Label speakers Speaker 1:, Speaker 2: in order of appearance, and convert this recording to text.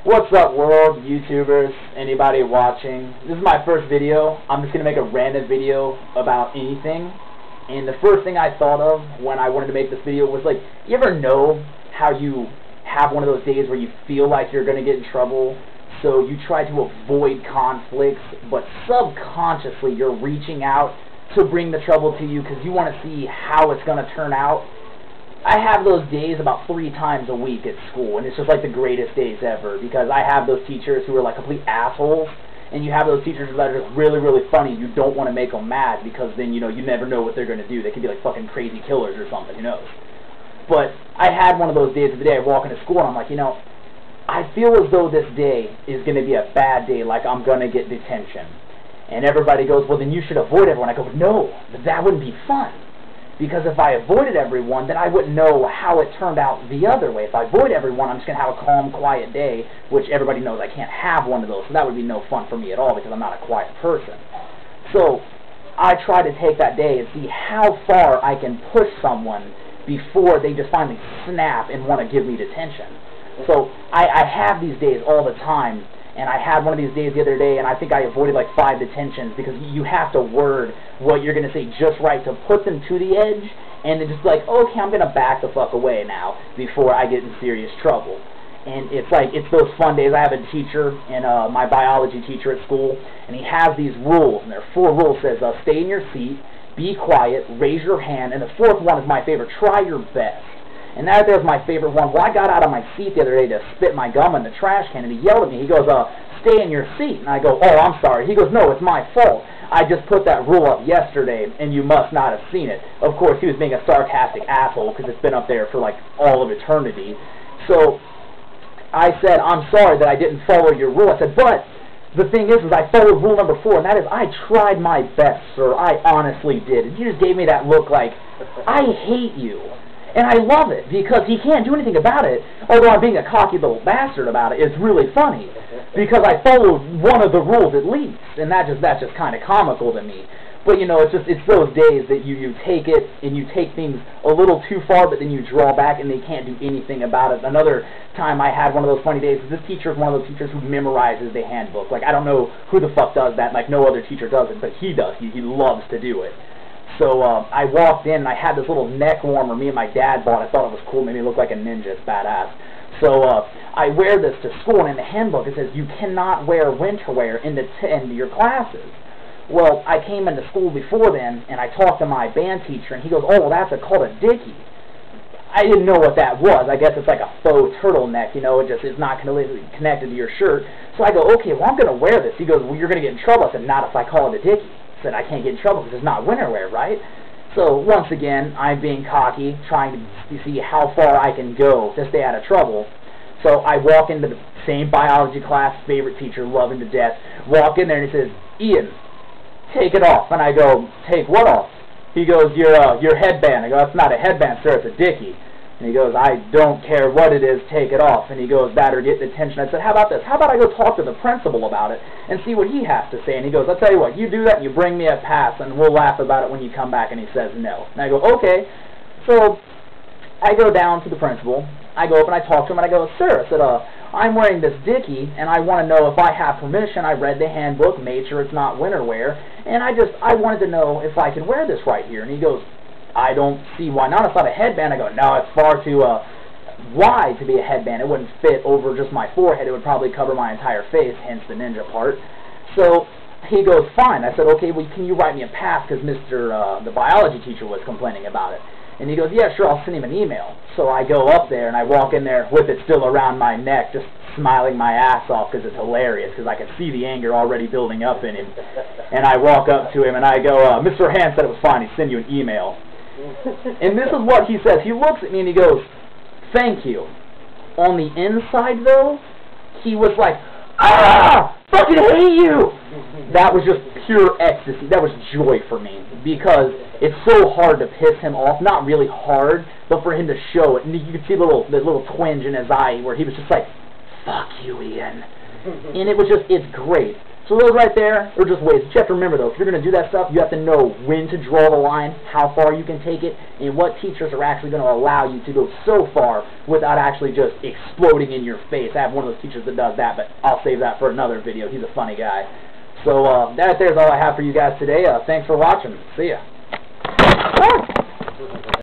Speaker 1: What's up, world, YouTubers, anybody watching? This is my first video. I'm just going to make a random video about anything. And the first thing I thought of when I wanted to make this video was, like, you ever know how you have one of those days where you feel like you're going to get in trouble, so you try to avoid conflicts, but subconsciously you're reaching out to bring the trouble to you because you want to see how it's going to turn out? I have those days about 3 times a week at school, and it's just like the greatest days ever, because I have those teachers who are like complete assholes, and you have those teachers that are just really, really funny. You don't want to make them mad, because then, you know, you never know what they're going to do. They could be like fucking crazy killers or something, who knows. But I had one of those days of the day I walk into school, and I'm like, you know, I feel as though this day is going to be a bad day, like I'm going to get detention. And everybody goes, well, then you should avoid everyone. I go, no, that wouldn't be fun. Because if I avoided everyone, then I wouldn't know how it turned out the other way. If I avoid everyone, I'm just going to have a calm, quiet day, which everybody knows I can't have one of those, so that would be no fun for me at all because I'm not a quiet person. So I try to take that day and see how far I can push someone before they just finally snap and want to give me detention. So I have these days all the time, and I had one of these days the other day, and I think I avoided like 5 detentions because you have to word what you're going to say just right to put them to the edge, and then just like, okay, I'm going to back the fuck away now before I get in serious trouble. And it's like, it's those fun days. I have a teacher, and my biology teacher at school, and he has these rules, and there are 4 rules. Says, stay in your seat, be quiet, raise your hand, and the 4th one is my favorite, try your best. And that there's my favorite one. Well, I got out of my seat the other day to spit my gum in the trash can, and he yelled at me. He goes, stay in your seat. And I go, oh, I'm sorry. He goes, no, it's my fault. I just put that rule up yesterday, and you must not have seen it. Of course, he was being a sarcastic asshole because it's been up there for, like, all of eternity. So I said, I'm sorry that I didn't follow your rule. I said, but the thing is I followed rule number 4, and that is I tried my best, sir. I honestly did. And he just gave me that look like, I hate you. And I love it, because he can't do anything about it, although I'm being a cocky little bastard about it. It's really funny, because I followed one of the rules at least, and that's just kind of comical to me. But, you know, it's those days that you take it, and you take things a little too far, but then you draw back, and they can't do anything about it. Another time I had one of those funny days, this teacher is one of those teachers who memorizes the handbook. Like, I don't know who the fuck does that, like, no other teacher does it, but he does. He loves to do it. So I walked in, and I had this little neck warmer me and my dad bought. I thought it was cool. Made me look like a ninja. It's badass. So I wear this to school, and in the handbook it says you cannot wear winter wear into your classes. Well, I came into school before then, and I talked to my band teacher, and he goes, oh, well, that's called a dickie. I didn't know what that was. I guess it's like a faux turtleneck, you know, it's not connected to your shirt. So I go, okay, well, I'm going to wear this. He goes, well, you're going to get in trouble. I said, not if I call it a dickie. That I can't get in trouble because it's not winter wear, right? So once again, I'm being cocky, trying to see how far I can go to stay out of trouble. So I walk into the same biology class, favorite teacher, love him to death. Walk in there and he says, Ian, take it off. And I go, take what off? He goes, your headband. I go, that's not a headband, sir, it's a dickie. And he goes, I don't care what it is, take it off. And he goes, that or get detention. I said, how about this? How about I go talk to the principal about it and see what he has to say? And he goes, I'll tell you what, you do that and you bring me a pass and we'll laugh about it when you come back. And he says no. And I go, okay. So I go down to the principal. I go up and I talk to him and I go, sir, I said, I'm wearing this dickie and I want to know if I have permission. I read the handbook, made sure it's not winter wear, and I wanted to know if I could wear this right here. And he goes, I don't see why not. It's not a headband. I go, no, it's far too wide to be a headband. It wouldn't fit over just my forehead. It would probably cover my entire face, hence the ninja part. So he goes, fine. I said, okay, well, can you write me a pass because the biology teacher was complaining about it. And he goes, yeah, sure, I'll send him an email. So I go up there, and I walk in there with it still around my neck, just smiling my ass off because it's hilarious, because I can see the anger already building up in him. And I walk up to him, and I go, Mr. Hand said it was fine. He sent you an email. And this is what he says. He looks at me and he goes, thank you. On the inside, though, he was like, ah, fucking hate you. That was just pure ecstasy. That was joy for me, because it's so hard to piss him off. Not really hard, but for him to show it. And you could see the little twinge in his eye where he was just like, fuck you, Ian. And it was just, it's great. So those right there are just ways. But you have to remember, though, if you're going to do that stuff, you have to know when to draw the line, how far you can take it, and what teachers are actually going to allow you to go so far without actually just exploding in your face. I have one of those teachers that does that, but I'll save that for another video. He's a funny guy. So that right there is all I have for you guys today. Thanks for watching. See ya.